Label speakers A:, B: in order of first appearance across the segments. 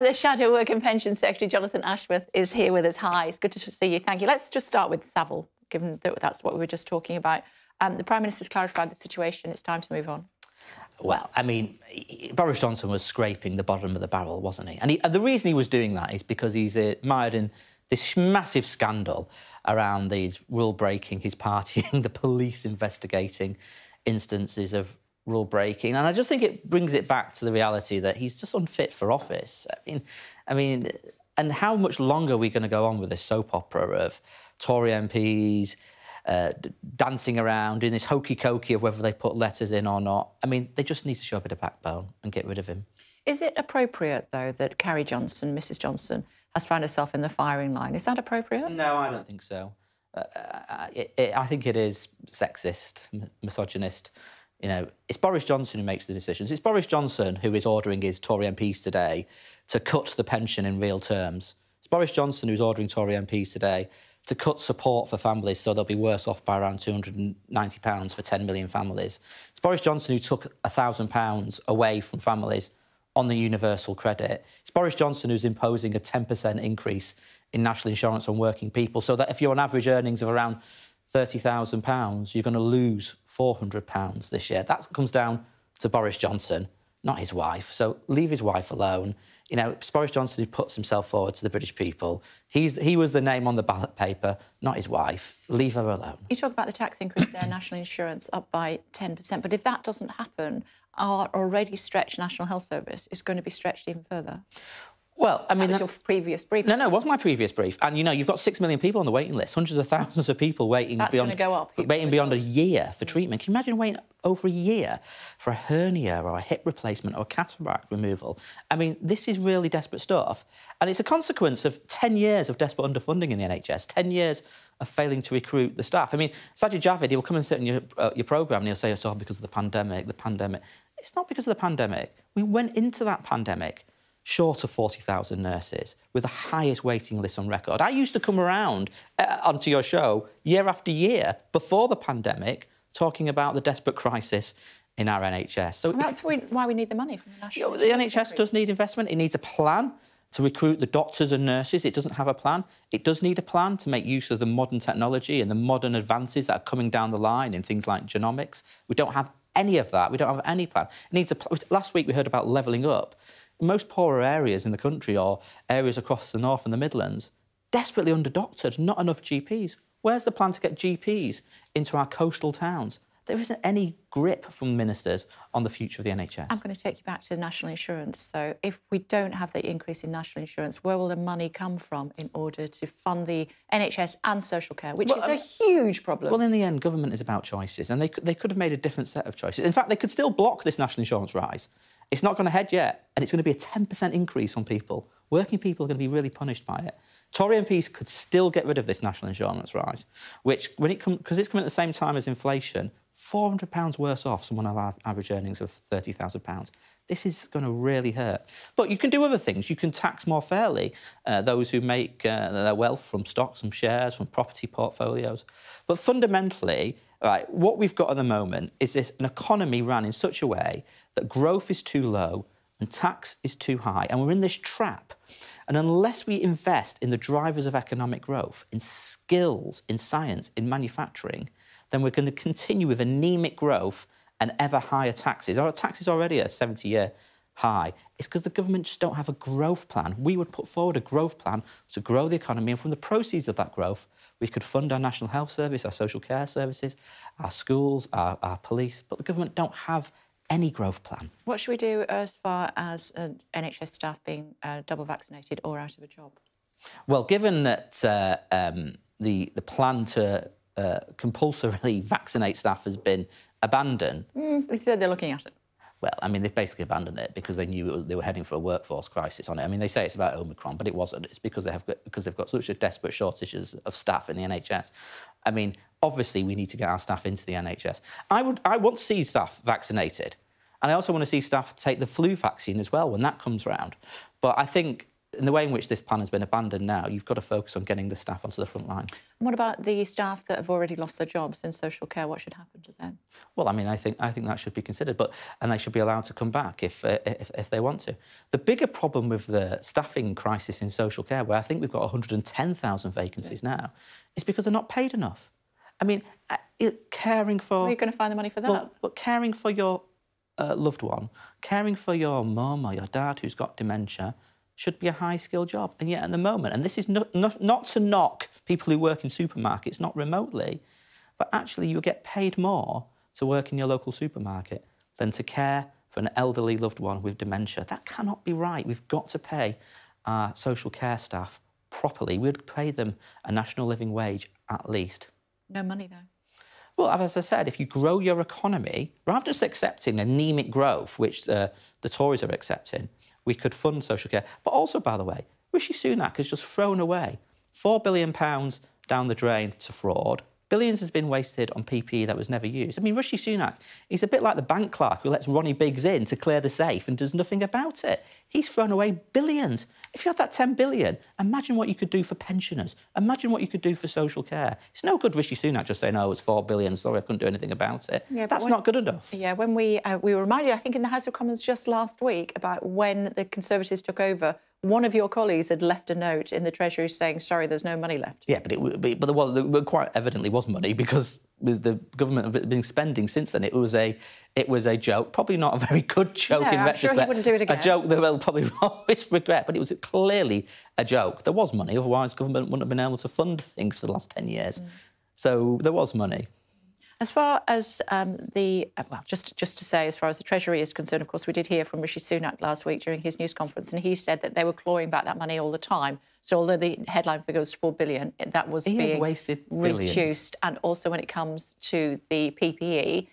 A: The Shadow Work and Pension Secretary, Jonathan Ashworth, is here with us. Hi, it's good to see you. Thank you. Let's just start with Savile, given that that's what we were just talking about. The Prime Minister's clarified the situation. It's time to move on.
B: Well, I mean, Boris Johnson was scraping the bottom of the barrel, wasn't he? And the reason he was doing that is because he's mired in this massive scandal around these rule-breaking, his partying, the police investigating instances of rule-breaking. And I just think it brings it back to the reality that he's just unfit for office. I mean, and how much longer are we going to go on with this soap opera of Tory MPs dancing around, doing this hokey-cokey of whether they put letters in or not? I mean, they just need to show a bit of backbone and get rid of him.
A: Is it appropriate, though, that Carrie Johnson, Mrs Johnson, has found herself in the firing line? Is that appropriate?
B: No, I don't think so. I think it is sexist, misogynist. You know, it's Boris Johnson who makes the decisions. It's Boris Johnson who is ordering his Tory MPs today to cut the pension in real terms. It's Boris Johnson who's ordering Tory MPs today to cut support for families so they'll be worse off by around £290 for 10 million families. It's Boris Johnson who took £1,000 away from families on the universal credit. It's Boris Johnson who's imposing a 10% increase in national insurance on working people so that if you're on average earnings of around £30,000, you're going to lose £400 this year. That comes down to Boris Johnson, not his wife. So leave his wife alone. You know, it's Boris Johnson who puts himself forward to the British people. He was the name on the ballot paper, not his wife. Leave her alone.
A: You talk about the tax increase there, national insurance up by 10%. But if that doesn't happen, our already stretched National Health Service is going to be stretched even further.
B: Well, I mean...
A: That was your previous brief.
B: No, it wasn't my previous brief. And, you know, you've got 6 million people on the waiting list, hundreds of thousands of people waiting
A: That's
B: beyond...
A: going to go up.
B: Waiting beyond a year for treatment. Can you imagine waiting over a year for a hernia or a hip replacement or a cataract removal? I mean, this is really desperate stuff. And it's a consequence of 10 years of desperate underfunding in the NHS, 10 years of failing to recruit the staff. I mean, Sajid Javid, he'll come and sit in your programme and he'll say, it's all because of the pandemic. It's not because of the pandemic. We went into that pandemic short of 40,000 nurses, with the highest waiting list on record. I used to come around onto your show year after year before the pandemic talking about the desperate crisis in our NHS. So
A: that's why we need the money from the National
B: The NHS does need investment. It needs a plan to recruit the doctors and nurses. It doesn't have a plan. It does need a plan to make use of the modern technology and the modern advances that are coming down the line in things like genomics. We don't have any of that. We don't have any plan. It needs last week we heard about levelling up. Most poorer areas in the country or areas across the North and the Midlands, desperately under-doctored, not enough GPs. Where's the plan to get GPs into our coastal towns? There isn't any grip from ministers on the future of the NHS.
A: I'm going to take you back to the national insurance. So if we don't have the increase in national insurance, where will the money come from in order to fund the NHS and social care, which is a huge problem?
B: Well, in the end, government is about choices, and they could have made a different set of choices. In fact, they could still block this national insurance rise. It's not going to head yet, and it's going to be a 10% increase on people. Working people are going to be really punished by it. Tory MPs could still get rid of this national insurance rise, which, because it's coming at the same time as inflation, £400 worse off someone on average earnings of £30,000. This is going to really hurt. But you can do other things. You can tax more fairly those who make their wealth from stocks, from shares, from property portfolios. But fundamentally, right, what we've got at the moment is an economy run in such a way that growth is too low and tax is too high. And we're in this trap. And unless we invest in the drivers of economic growth, in skills, in science, in manufacturing, then we're going to continue with anaemic growth and ever higher taxes. Our tax is already at a 70-year high. It's because the government just don't have a growth plan. We would put forward a growth plan to grow the economy, and from the proceeds of that growth, we could fund our National Health Service, our social care services, our schools, our police. But the government don't have any growth plan.
A: What should we do as far as NHS staff being double vaccinated or out of a job?
B: Well, given that the plan to compulsorily vaccinate staff has been abandoned...
A: They said they're looking at it.
B: Well, I mean, they've basically abandoned it because they knew they were heading for a workforce crisis on it. I mean, they say it's about Omicron, but it wasn't. It's because they've got such a desperate shortages of staff in the NHS. I mean, obviously, we need to get our staff into the NHS. I want to see staff vaccinated, and I also want to see staff take the flu vaccine as well when that comes round. But I think in the way in which this plan has been abandoned now, you've got to focus on getting the staff onto the front line.
A: And what about the staff that have already lost their jobs in social care? What should happen to them?
B: Well, I mean, I think that should be considered, and they should be allowed to come back if they want to. The bigger problem with the staffing crisis in social care, where I think we've got 110,000 vacancies now, is because they're not paid enough. I mean, caring for...
A: Where are you going to find the money for that?
B: Well, but caring for your loved one, caring for your mum or your dad who's got dementia should be a high-skilled job. And yet at the moment, and this is not to knock people who work in supermarkets, not remotely, but actually you get paid more to work in your local supermarket than to care for an elderly loved one with dementia. That cannot be right. We've got to pay our social care staff properly. We'd pay them a national living wage at least.
A: No money, though.
B: Well, as I said, if you grow your economy, rather than just accepting anaemic growth, which the Tories are accepting, we could fund social care. But also, by the way, Rishi Sunak has just thrown away £4 billion down the drain to fraud. Billions has been wasted on PPE that was never used. I mean, Rishi Sunak, he's a bit like the bank clerk who lets Ronnie Biggs in to clear the safe and does nothing about it. He's thrown away billions. If you had that 10 billion, imagine what you could do for pensioners. Imagine what you could do for social care. It's no good Rishi Sunak just saying, oh, it's 4 billion, sorry, I couldn't do anything about it. Yeah, that's not good enough.
A: Yeah, when we were reminded, I think, in the House of Commons just last week about when the Conservatives took over, one of your colleagues had left a note in the Treasury saying, sorry, there's no money left.
B: Yeah, but there quite evidently was money because the government have been spending since then. It was a joke, probably not a very good joke in retrospect.
A: I'm sure he wouldn't do it again.
B: A joke that they'll probably always regret, but it was clearly a joke. There was money, otherwise government wouldn't have been able to fund things for the last 10 years. So there was money.
A: As far as just to say, as far as the Treasury is concerned, of course, we did hear from Rishi Sunak last week during his news conference, and he said that they were clawing back that money all the time. So although the headline figure was £4 billion, that was being reduced. And also when it comes to the PPE,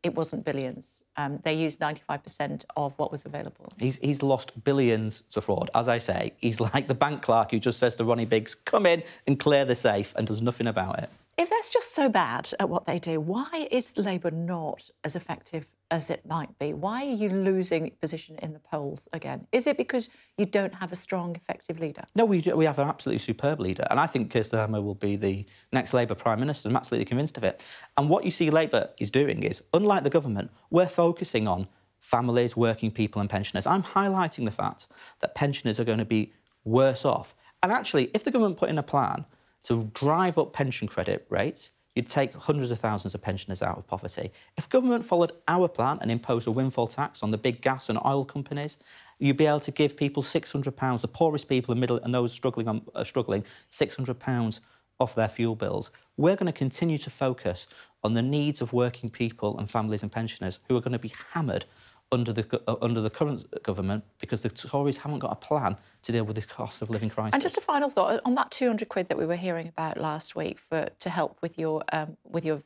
A: it wasn't billions. They used 95% of what was available.
B: He's lost billions to fraud. As I say, he's like the bank clerk who just says to Ronnie Biggs, come in and clear the safe, and does nothing about it.
A: If that's just so bad at what they do, why is Labour not as effective as it might be? Why are you losing position in the polls again? Is it because you don't have a strong, effective leader?
B: No, we have an absolutely superb leader, and I think Keir Starmer will be the next Labour Prime Minister. I'm absolutely convinced of it. And what you see Labour is doing is, unlike the government, we're focusing on families, working people and pensioners. I'm highlighting the fact that pensioners are going to be worse off. And actually, if the government put in a plan to drive up pension credit rates, you'd take hundreds of thousands of pensioners out of poverty. If government followed our plan and imposed a windfall tax on the big gas and oil companies, you'd be able to give people £600, the poorest people and those struggling, £600 off their fuel bills. We're going to continue to focus on the needs of working people and families and pensioners who are going to be hammered under the current government because the Tories haven't got a plan to deal with this cost of living crisis.
A: And just a final thought on that 200 quid that we were hearing about last week to help with your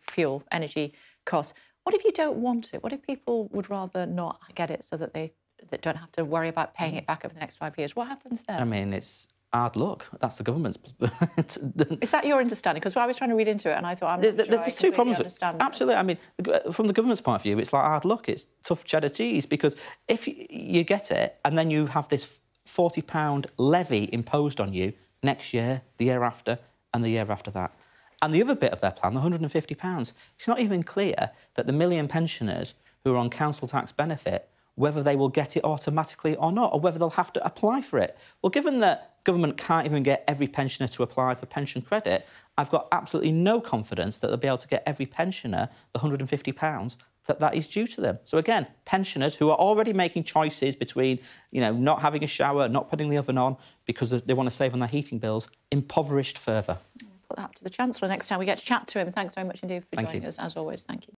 A: fuel energy costs. What if you don't want it? What if people would rather not get it so that they don't have to worry about paying it back over the next 5 years? What happens then?
B: I mean, it's hard luck. That's the government's.
A: Is that your understanding? Because I was trying to read into it and I thought,
B: there's two problems.
A: Understand
B: Absolutely. I mean, from the government's point of view, it's like hard luck. It's tough cheddar cheese because if you get it and then you have this £40 levy imposed on you next year, the year after and the year after that. And the other bit of their plan, the £150, it's not even clear that the million pensioners who are on council tax benefit, whether they will get it automatically or not, or whether they'll have to apply for it. Well, given that government can't even get every pensioner to apply for pension credit, I've got absolutely no confidence that they'll be able to get every pensioner the £150 that is due to them. So again, pensioners who are already making choices between, not having a shower, not putting the oven on because they want to save on their heating bills, impoverished further.
A: We'll put that to the Chancellor next time we get to chat to him. Thanks very much indeed for joining us, as always. Thank you.